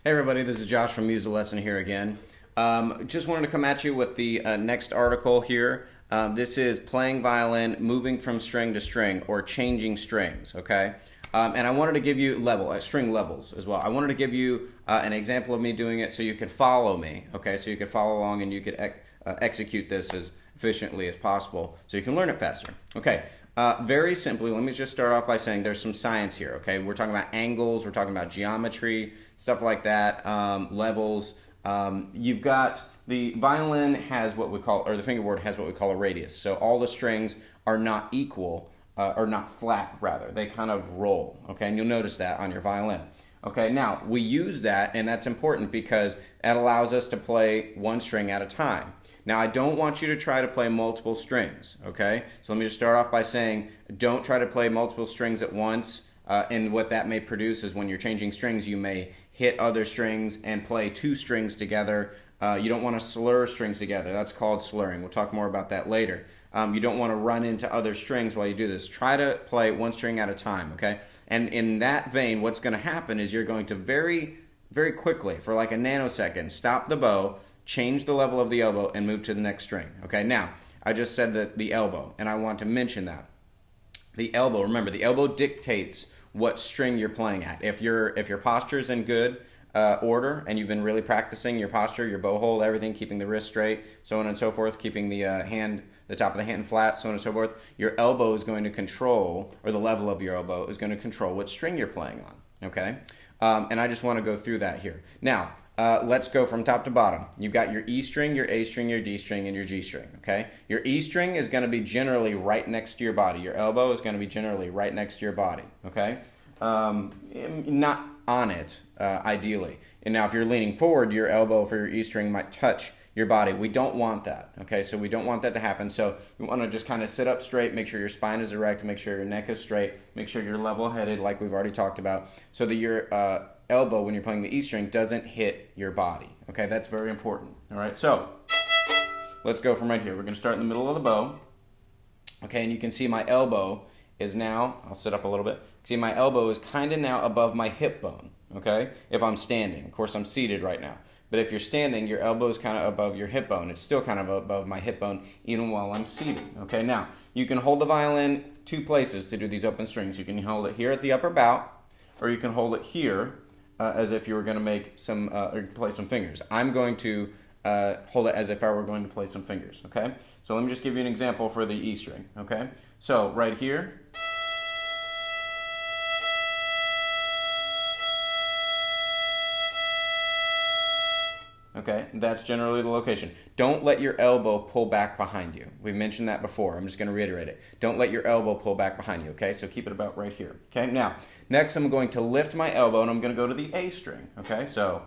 Hey everybody, this is Josh from Musilesson here again. Just wanted to come at you with the next article here. This is playing violin, moving from string to string, or changing strings, okay? And I wanted to give you string levels as well. I wanted to give you an example of me doing it so you could follow me, okay? So you could follow along and you could execute this as efficiently as possible so you can learn it faster. Okay, very simply, let me just start off by saying there's some science here, okay? We're talking about angles, we're talking about geometry, stuff like that, levels. You've got the violin has what we call, or the fingerboard has what we call a radius. So all the strings are not equal, or not flat rather. They kind of roll, okay? And you'll notice that on your violin. Okay, now we use that, and that's important because it allows us to play one string at a time. Now, I don't want you to try to play multiple strings, okay? So let me just start off by saying, don't try to play multiple strings at once, and what that may produce is when you're changing strings, you may hit other strings and play two strings together. You don't want to slur strings together. That's called slurring. We'll talk more about that later. You don't want to run into other strings while you do this. Try to play one string at a time, okay? And in that vein, what's going to happen is you're going to very, very quickly, for like a nanosecond, stop the bow, change the level of the elbow, and move to the next string. Okay, now, I just said that the elbow, and I want to mention that. The elbow, remember, the elbow dictates what string you're playing at. If your posture's in good order, and you've been really practicing your posture, your bow hold, everything, keeping the wrist straight, so on and so forth, keeping the the top of the hand flat, so on and so forth, your elbow is going to control, or the level of your elbow is going to control what string you're playing on, okay? And I just want to go through that here. Now, let's go from top to bottom. You've got your E string, your A string, your D string, and your G string, okay? Your E string is going to be generally right next to your body. Your elbow is going to be generally right next to your body, okay? Not on it, ideally. And now if you're leaning forward, your elbow for your E string might touch your body. We don't want that, okay? So we don't want that to happen. So you want to just kind of sit up straight, make sure your spine is erect, make sure your neck is straight, make sure you're level-headed like we've already talked about, so that your elbow, when you're playing the E string, doesn't hit your body, okay? That's very important, all right? So let's go from right here. We're going to start in the middle of the bow, okay? And you can see my elbow is now, I'll sit up a little bit, see my elbow is kind of now above my hip bone, okay? If I'm standing. Of course, I'm seated right now. But if you're standing, your elbow is kind of above your hip bone. It's still kind of above my hip bone even while I'm seated, okay? Now, you can hold the violin two places to do these open strings. You can hold it here at the upper bout, or you can hold it here as if you were going to make some, or play some fingers. I'm going to hold it as if I were going to play some fingers, okay? So let me just give you an example for the E string, okay? So right here, okay, that's generally the location. Don't let your elbow pull back behind you. We've mentioned that before. I'm just going to reiterate it. Don't let your elbow pull back behind you, okay? So keep it about right here, okay? Now, next I'm going to lift my elbow and I'm going to go to the A string, okay? So,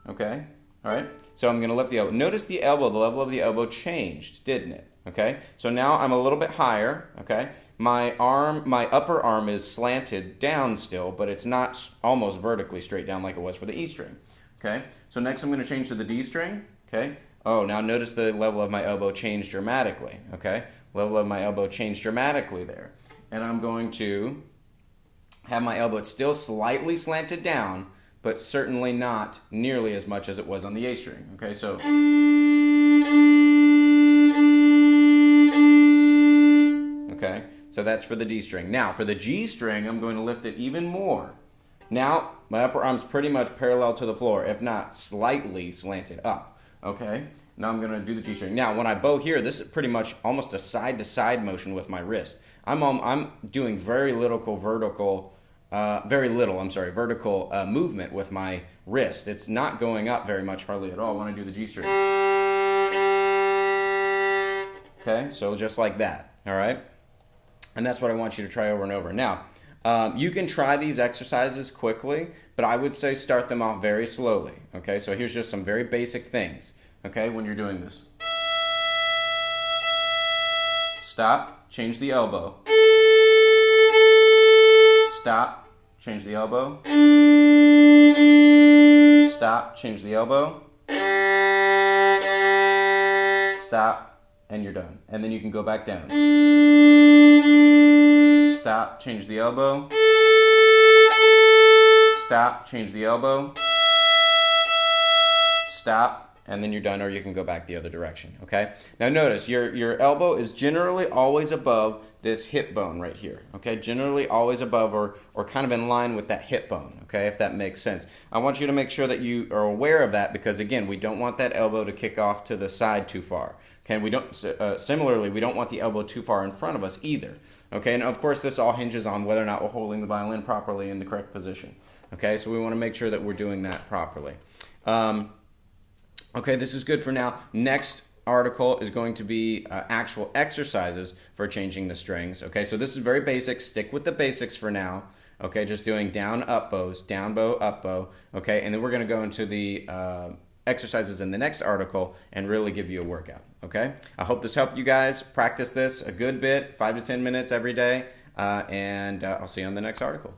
okay, all right? So I'm going to lift the elbow. Notice the elbow, the level of the elbow changed, didn't it? Okay? So now I'm a little bit higher, okay? My upper arm is slanted down still, but it's not almost vertically straight down like it was for the E string, okay? So next I'm going to change to the D string, okay? Oh, now notice the level of my elbow changed dramatically, okay? Level of my elbow changed dramatically there. And I'm going to have my elbow, it's still slightly slanted down, but certainly not nearly as much as it was on the A string, okay? So, okay? So that's for the D string. Now, for the G string, I'm going to lift it even more. Now, my upper arm's pretty much parallel to the floor, if not slightly slanted up, okay? Now I'm going to do the G string. Now, when I bow here, this is pretty much almost a side-to-side motion with my wrist. I'm doing very little vertical movement with my wrist. It's not going up very much, hardly at all when I do the G string. Okay, so just like that, all right? And that's what I want you to try over and over. Now, you can try these exercises quickly, but I would say start them off very slowly, okay? So here's just some very basic things, okay, when you're doing this. Stop, change the elbow. Stop, change the elbow. Stop, change the elbow. Stop, and you're done. And then you can go back down. Stop. stop, change the elbow, stop, change the elbow, stop, and then you're done, or you can go back the other direction, okay? Now notice, your elbow is generally always above this hip bone right here, okay? Generally always above or kind of in line with that hip bone, okay, if that makes sense. I want you to make sure that you are aware of that because, again, we don't want that elbow to kick off to the side too far, okay? We don't, similarly, we don't want the elbow too far in front of us either, okay? And of course, this all hinges on whether or not we're holding the violin properly in the correct position, okay? So we want to make sure that we're doing that properly. Okay, this is good for now. Next article is going to be actual exercises for changing the strings. Okay, so this is very basic. Stick with the basics for now. Okay, just doing down, up bows, down bow, up bow. Okay, and then we're going to go into the exercises in the next article and really give you a workout. Okay, I hope this helped you guys. Practice this a good bit, 5 to 10 minutes every day, and I'll see you on the next article.